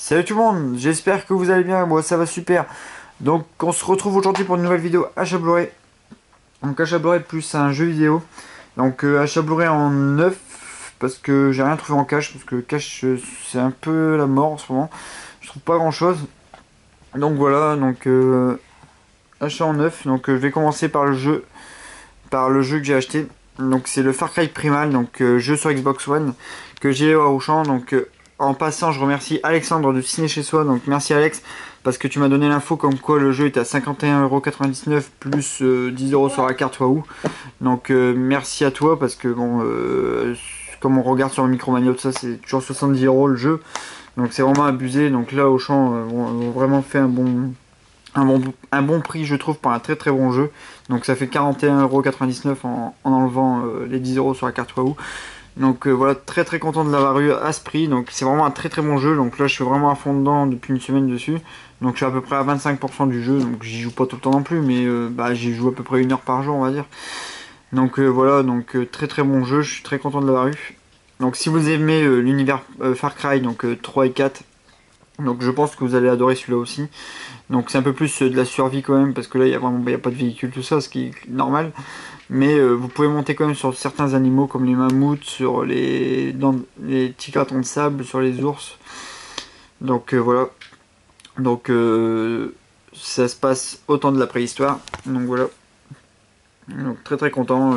Salut tout le monde, j'espère que vous allez bien, moi ça va super. Donc on se retrouve aujourd'hui pour une nouvelle vidéo achat Blu-ray. Donc achat Blu-ray plus un jeu vidéo. Donc achat Blu-ray en neuf, parce que j'ai rien trouvé en cash, parce que le cash c'est un peu la mort en ce moment. Je trouve pas grand chose. Donc voilà, donc achat en neuf. Donc je vais commencer par le jeu que j'ai acheté. Donc c'est le Far Cry Primal, donc jeu sur Xbox One que j'ai au Auchan. Donc en passant, je remercie Alexandre de Ciné Chez Soi. Donc merci Alex, parce que tu m'as donné l'info comme quoi le jeu est à 51,99€ plus 10€ sur la carte Wahoo. Donc merci à toi, parce que bon, comme on regarde sur le Micromania, tout ça, c'est toujours 70€ le jeu. Donc c'est vraiment abusé. Donc là Auchan ont vraiment fait un bon prix, je trouve, pour un très très bon jeu. Donc ça fait 41,99€ en enlevant les 10€ sur la carte Wahoo. Donc voilà, très très content de l'avoir eu à ce prix. Donc c'est vraiment un très très bon jeu. Donc là je suis vraiment à fond dedans depuis une semaine dessus. Donc je suis à peu près à 25% du jeu. Donc j'y joue pas tout le temps non plus, mais j'y joue à peu près 1 heure par jour, on va dire. Donc voilà, donc très très bon jeu. Je suis très content de l'avoir eu. Donc si vous aimez l'univers Far Cry, donc 3 et 4, donc je pense que vous allez adorer celui-là aussi. Donc c'est un peu plus de la survie quand même, parce que là il y a vraiment il y a pas de véhicule, tout ça, ce qui est normal. Mais vous pouvez monter quand même sur certains animaux comme les mammouths, sur les tigratons de sable, sur les ours. Donc voilà. Donc ça se passe au temps de la préhistoire. Donc voilà. Donc très très content.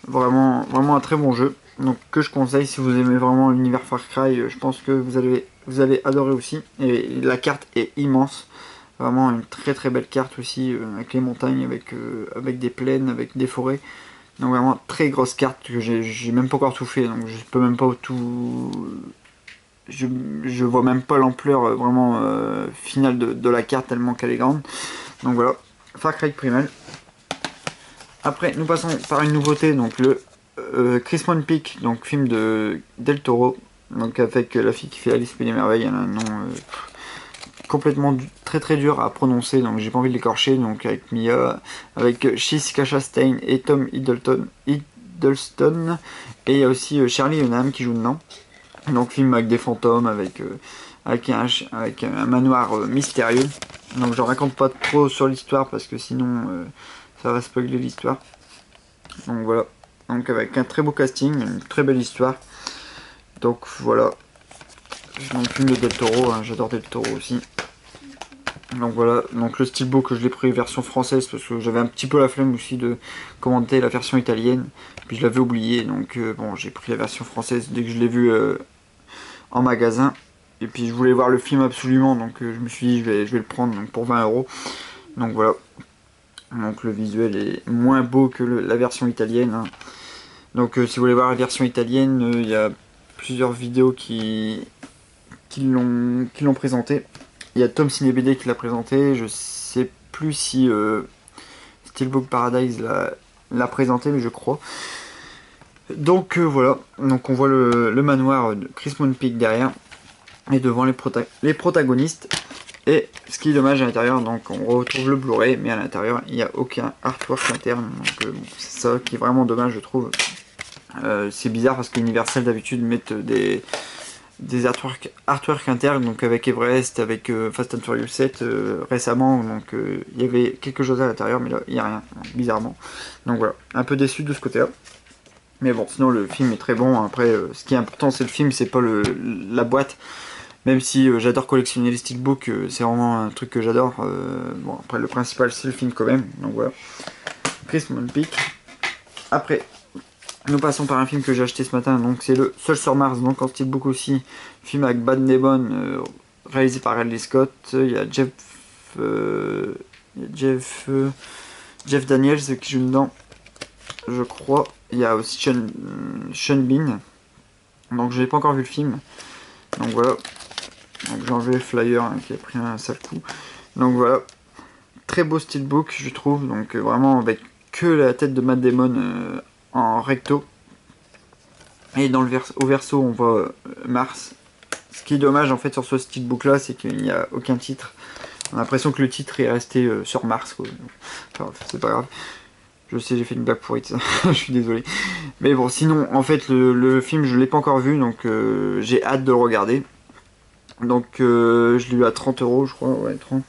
Vraiment vraiment un très bon jeu. Donc que je conseille si vous aimez vraiment l'univers Far Cry. Je pense que vous allez adorer aussi. Et la carte est immense. Vraiment une très très belle carte aussi, avec les montagnes, avec des plaines, avec des forêts. Donc vraiment très grosse carte que j'ai même pas encore tout fait, donc je peux même pas tout... Je vois même pas l'ampleur vraiment finale de la carte tellement qu'elle est grande. Donc voilà, Far Cry Primal. Après nous passons par une nouveauté, donc le Christmas Peak, donc film de Del Toro. Donc avec la fille qui fait Alice Pays des Merveilles, elle a un nom... complètement très très dur à prononcer, donc j'ai pas envie de l'écorcher. Donc avec Mia, avec Shiska Chastain et Tom Hiddleston, et il y a aussi Charlie Hunnam qui joue dedans. Donc film avec des fantômes, avec un manoir mystérieux. Donc je raconte pas trop sur l'histoire, parce que sinon ça va spoiler l'histoire. Donc voilà, donc avec un très beau casting, une très belle histoire. Donc voilà, donc film de Del Toro, hein, j'adore Del Toro aussi. Donc voilà, donc le steelbook je l'ai pris version française, parce que j'avais un petit peu la flemme aussi de commenter la version italienne, puis je l'avais oublié. Donc bon, j'ai pris la version française dès que je l'ai vu en magasin, et puis je voulais voir le film absolument, donc je me suis dit je vais le prendre donc, pour 20€. Donc voilà, donc le visuel est moins beau que la version italienne, hein. Donc si vous voulez voir la version italienne, il y a plusieurs vidéos qui l'ont présenté. Il y a Tom Ciné BD qui l'a présenté. Je sais plus si Steelbook Paradise l'a présenté, mais je crois. Donc voilà, donc on voit le manoir de Christmas Peak derrière, et devant les protagonistes. Et ce qui est dommage à l'intérieur, donc on retrouve le Blu-ray, mais à l'intérieur il n'y a aucun artwork interne. Donc c'est ça qui est vraiment dommage, je trouve. C'est bizarre, parce qu'Universal d'habitude mettent des artwork internes, donc avec Everest, avec Fast and Furious 7 récemment. Donc il y avait quelque chose à l'intérieur, mais là il n'y a rien, bizarrement. Donc voilà, un peu déçu de ce côté là, mais bon, sinon le film est très bon. Après ce qui est important c'est le film, c'est pas la boîte. Même si j'adore collectionner les steelbooks, c'est vraiment un truc que j'adore. Bon, après le principal c'est le film quand même. Donc voilà, Christmas Peak. Après nous passons par un film que j'ai acheté ce matin, donc c'est le Seul sur Mars, donc en steelbook aussi, film avec Matt Damon, réalisé par Ridley Scott. Il y a Jeff Daniels qui joue dedans, je crois. Il y a aussi Sean Bean, donc je n'ai pas encore vu le film. Donc voilà, donc j'ai enlevé le flyer, hein, qui a pris un sale coup. Donc voilà, très beau steelbook je trouve, donc vraiment avec que la tête de Matt Damon en recto, et dans au verso on voit Mars. Ce qui est dommage en fait sur ce steelbook là, c'est qu'il n'y a aucun titre. On a l'impression que le titre est resté sur Mars, quoi. Enfin, c'est pas grave, je sais, j'ai fait une blague pourrie de ça. Je suis désolé, mais bon, sinon en fait le film je l'ai pas encore vu, donc j'ai hâte de le regarder. Donc je l'ai eu à 30 € je crois, ouais 30.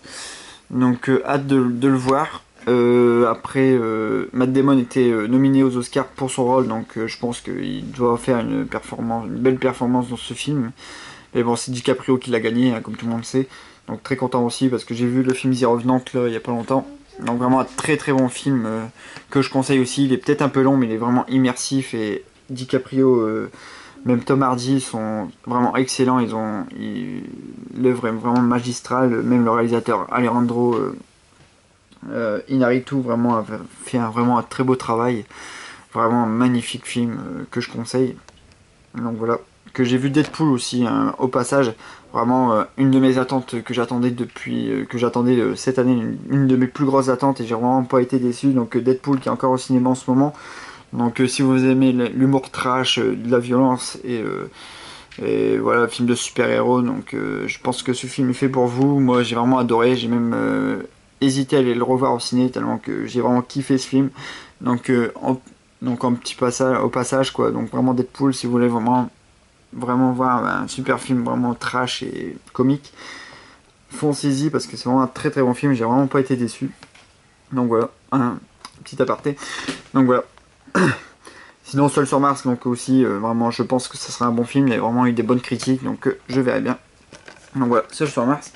Donc hâte de le voir. Après, Matt Damon était nominé aux Oscars pour son rôle, donc je pense qu'il doit faire une belle performance dans ce film. Mais bon, c'est DiCaprio qui l'a gagné, hein, comme tout le monde sait. Donc très content aussi parce que j'ai vu le film The Revenant là il y a pas longtemps. Donc vraiment un très très bon film que je conseille aussi. Il est peut-être un peu long mais il est vraiment immersif et DiCaprio, même Tom Hardy sont vraiment excellents. L'œuvre est vraiment magistrale. Même le réalisateur Alejandro Inarritu vraiment a fait vraiment un très beau travail. Vraiment un magnifique film que je conseille. Donc voilà, que j'ai vu Deadpool aussi hein, au passage. Vraiment une de mes attentes que j'attendais cette année, une de mes plus grosses attentes et j'ai vraiment pas été déçu. Donc Deadpool qui est encore au cinéma en ce moment. Donc si vous aimez l'humour trash, de la violence et voilà, film de super-héros, donc je pense que ce film est fait pour vous. Moi j'ai vraiment adoré, j'ai même hésité à aller le revoir au ciné tellement que j'ai vraiment kiffé ce film. Donc en petit passage, au passage quoi, donc vraiment Deadpool si vous voulez vraiment voir un super film vraiment trash et comique, foncez-y parce que c'est vraiment un très très bon film, j'ai vraiment pas été déçu. Donc voilà, un petit aparté. Donc voilà. Sinon Seul sur Mars, donc aussi vraiment je pense que ça sera un bon film, il y a vraiment eu des bonnes critiques, donc je verrai bien. Donc voilà, Seul sur Mars.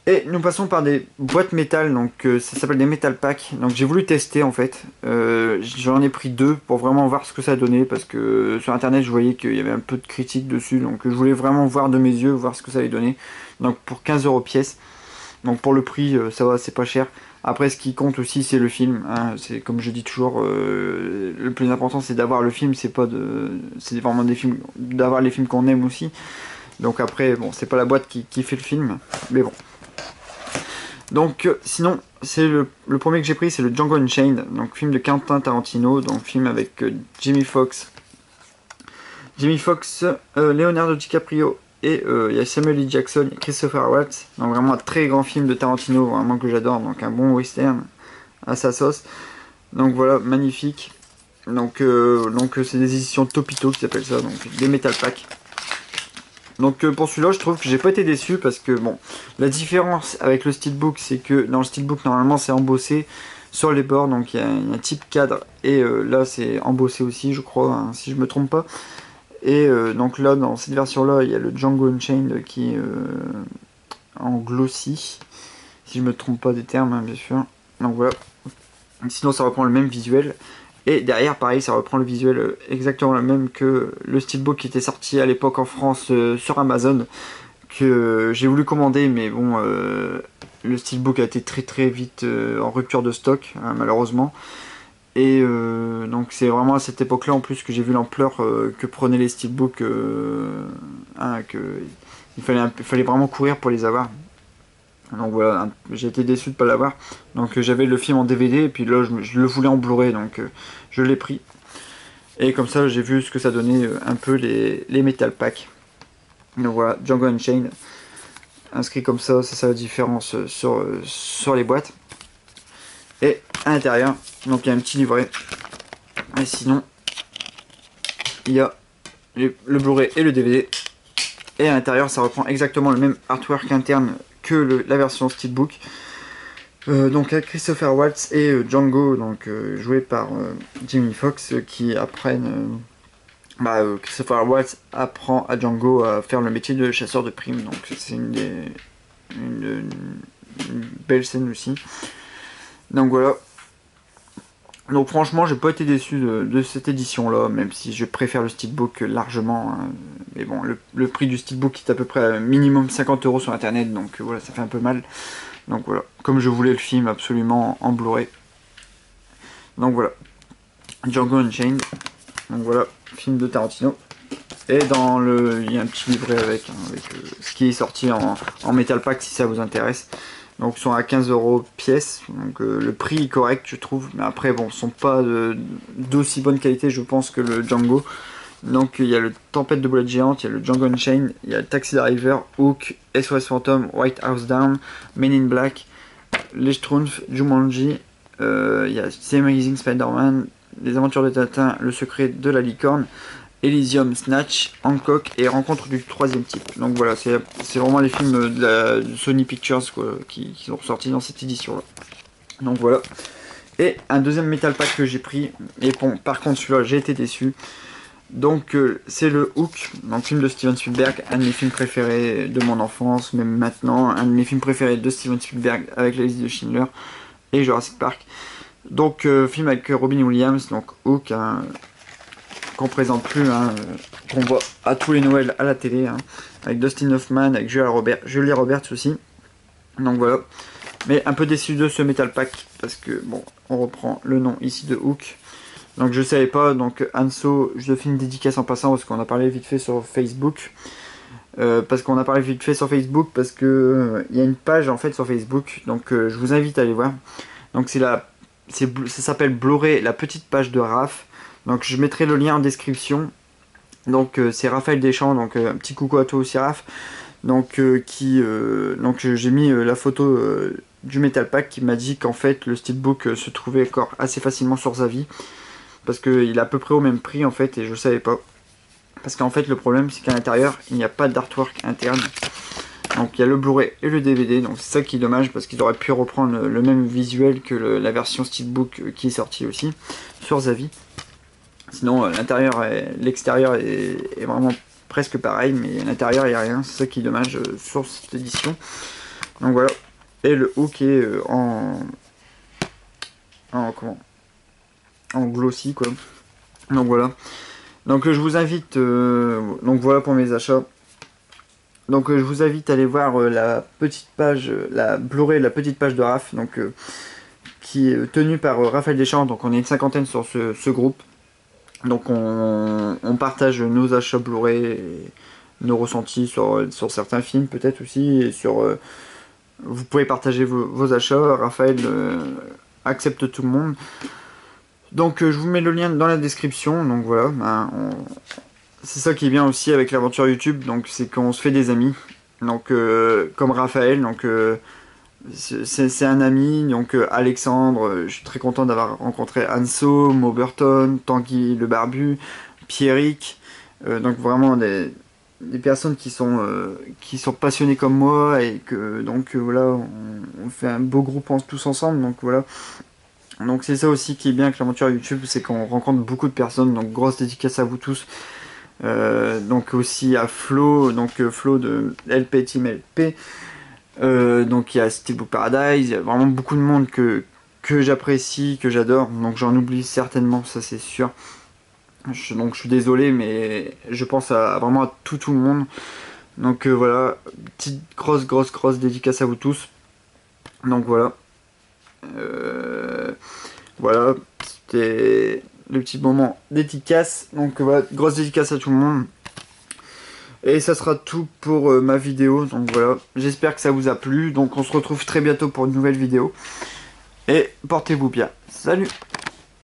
Et nous passons par des boîtes métal, donc ça s'appelle des Metal Pack. Donc j'ai voulu tester en fait. J'en ai pris 2 pour vraiment voir ce que ça donnait parce que sur internet je voyais qu'il y avait un peu de critiques dessus, donc je voulais vraiment voir de mes yeux, voir ce que ça allait donner. Donc pour 15 € pièce. Donc pour le prix, ça va, c'est pas cher. Après ce qui compte aussi c'est le film. Hein. C'est comme je dis toujours, le plus important c'est d'avoir le film, c'est vraiment des films, d'avoir les films qu'on aime aussi. Donc après bon c'est pas la boîte qui fait le film, mais bon. Donc sinon c'est le premier que j'ai pris, c'est le Django Unchained, donc film de Quentin Tarantino, donc film avec Jamie Foxx, Leonardo DiCaprio et il y a Samuel L. Jackson et Christopher Waltz, donc vraiment un très grand film de Tarantino, vraiment que j'adore, donc un bon western à sa sauce. Donc voilà, magnifique. Donc c'est des éditions Topito qui s'appellent ça, donc des Metal Pack. Donc pour celui-là, je trouve que j'ai pas été déçu parce que bon, la différence avec le steelbook, c'est que dans le steelbook normalement c'est embossé sur les bords, donc il y a un type cadre et là c'est embossé aussi, je crois, hein, si je me trompe pas. Et donc là, dans cette version-là, il y a le Django Unchained qui est en glossy, si je me trompe pas des termes, hein, bien sûr. Donc voilà. Sinon, ça reprend le même visuel. Et derrière, pareil, ça reprend le visuel exactement le même que le steelbook qui était sorti à l'époque en France sur Amazon, que j'ai voulu commander, mais bon, le steelbook a été très très vite en rupture de stock, hein, malheureusement. Et donc c'est vraiment à cette époque-là en plus que j'ai vu l'ampleur que prenaient les steelbooks, hein, il fallait vraiment courir pour les avoir. Donc voilà, j'ai été déçu de ne pas l'avoir. Donc j'avais le film en DVD et puis là je le voulais en Blu-ray, donc je l'ai pris. Et comme ça j'ai vu ce que ça donnait un peu les Metal Pack. Donc voilà, Django Unchained, inscrit comme ça, c'est ça la différence sur les boîtes. Et à l'intérieur, donc il y a un petit livret. Et sinon, il y a le Blu-ray et le DVD. Et à l'intérieur, ça reprend exactement le même artwork interne que la version steelbook. Donc avec Christopher Waltz et Django, donc joué par Jamie Foxx, qui apprennent. Christopher Waltz apprend à Django à faire le métier de chasseur de primes. Donc c'est une belle scène aussi. Donc voilà. Donc franchement, j'ai pas été déçu de cette édition là, même si je préfère le steelbook largement. Hein. Mais bon, le prix du steelbook est à peu près à minimum 50 € sur internet, donc voilà, ça fait un peu mal. Donc voilà, comme je voulais le film absolument en Blu-ray. Donc voilà, Django Unchained. Donc voilà, film de Tarantino. Et il y a un petit livret avec ce qui est sorti en Metal Pack si ça vous intéresse. Donc ils sont à 15 € pièce, donc le prix est correct je trouve, mais après bon, ils sont pas d'aussi bonne qualité je pense que le Django. Donc il y a le Tempête de boulettes géantes, il y a le Django Unchained, il y a le Taxi Driver, Hook, SOS Phantom, White House Down, Men in Black, Les Schtroumpfs, Jumanji, il y a The Amazing Spider-Man, Les Aventures de Tintin, Le Secret de la Licorne, Elysium, Snatch, Hancock et Rencontre du troisième type. Donc voilà, c'est vraiment les films de Sony Pictures quoi, qui sont ressortis dans cette édition là. Donc voilà. Et un deuxième Metal Pack que j'ai pris, et bon, par contre celui-là j'ai été déçu. Donc c'est le Hook, donc film de Steven Spielberg, un de mes films préférés de mon enfance, même maintenant, un de mes films préférés de Steven Spielberg avec la liste de Schindler et Jurassic Park. Donc film avec Robin Williams, donc Hook, hein, qu'on présente plus, hein, qu'on voit à tous les Noëls à la télé, hein, avec Dustin Hoffman, avec Julia Roberts aussi. Donc voilà. Mais un peu déçu de ce Metal Pack, parce que bon, on reprend le nom ici de Hook. Donc je savais pas, donc Hanso, je fais une dédicace en passant parce qu'on a parlé vite fait sur Facebook. Parce que il y a une page en fait sur Facebook, donc je vous invite à aller voir. Donc ça s'appelle Blu-ray, la petite page de Raph. Donc je mettrai le lien en description. Donc c'est Raphaël Deschamps, donc un petit coucou à toi aussi Raph. Donc j'ai mis la photo du Metal Pack qui m'a dit qu'en fait le steelbook se trouvait encore assez facilement sur Zavi. Parce qu'il est à peu près au même prix en fait et je savais pas. Parce qu'en fait le problème c'est qu'à l'intérieur il n'y a pas d'artwork interne. Donc il y a le Blu-ray et le DVD, donc c'est ça qui est dommage parce qu'ils auraient pu reprendre le même visuel que la version steelbook qui est sortie aussi sur Zavi. Sinon l'intérieur l'extérieur est vraiment presque pareil, mais à l'intérieur il n'y a rien, c'est ça qui est dommage sur cette édition. Donc voilà. Et le Hook est en glossy quoi. Donc voilà. Donc je vous invite, donc voilà pour mes achats. Donc je vous invite à aller voir la petite page, la Blu-ray, la petite page de Raph, donc qui est tenue par Raphaël Deschamps. Donc on est une cinquantaine sur ce groupe. Donc on partage nos achats Blu-ray, et nos ressentis sur certains films peut-être aussi, et sur vous pouvez partager vos achats. Raphaël accepte tout le monde. Donc je vous mets le lien dans la description. Donc voilà, ben, c'est ça qui est bien aussi avec l'aventure YouTube, donc c'est qu'on se fait des amis. Donc comme Raphaël, donc c'est un ami. Donc Alexandre, je suis très content d'avoir rencontré Hanso, Mo Burton, Tanguy le Barbu, Pierrick. Donc vraiment des personnes qui sont passionnées comme moi et que donc voilà, on fait un beau groupe tous ensemble. Donc voilà. Donc c'est ça aussi qui est bien avec l'aventure YouTube, c'est qu'on rencontre beaucoup de personnes, donc grosse dédicace à vous tous. Donc aussi à Flo, donc Flo de LP Team LP. Donc il y a Steelbook Paradise, il y a vraiment beaucoup de monde que j'apprécie, que j'adore. Donc j'en oublie certainement, ça c'est sûr. Donc je suis désolé, mais je pense vraiment à tout le monde. Donc voilà, petite grosse dédicace à vous tous. Donc voilà. Voilà, c'était le petit moment dédicace. Donc voilà, grosse dédicace à tout le monde. Et ça sera tout pour ma vidéo. Donc voilà, j'espère que ça vous a plu. Donc on se retrouve très bientôt pour une nouvelle vidéo. Et portez-vous bien. Salut!